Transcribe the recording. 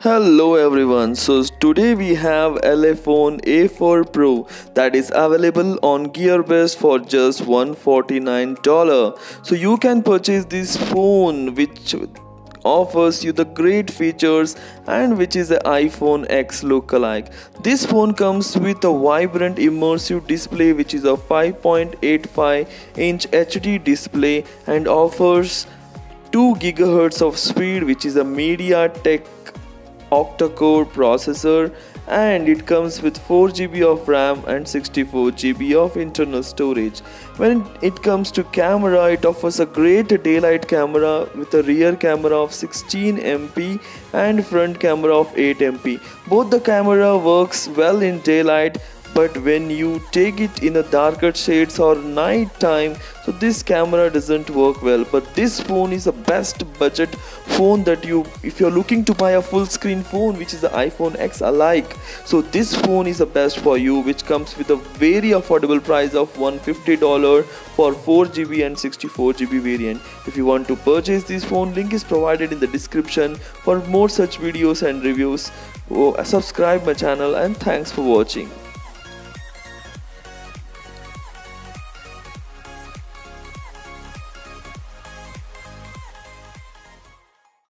Hello everyone, so today we have Elephone A4 Pro that is available on Gearbest for just $149. So you can purchase this phone which offers you the great features and which is the iPhone X lookalike. This phone comes with a vibrant immersive display which is a 5.85-inch HD display and offers 2 GHz of speed which is a MediaTek octa-core processor, and it comes with 4 GB of RAM and 64 GB of internal storage. When it comes to camera, it offers a great daylight camera with a rear camera of 16 MP and front camera of 8 MP. Both the camera works well in daylight, but when you take it in a darker shades or night time, so this camera doesn't work well. But this phone is a best budget phone that if you're looking to buy a full screen phone which is the iPhone X alike, so this phone is the best for you, which comes with a very affordable price of $150 for 4 GB and 64 GB variant. If you want to purchase this phone, link is provided in the description. For more such videos and reviews, subscribe my channel, and thanks for watching.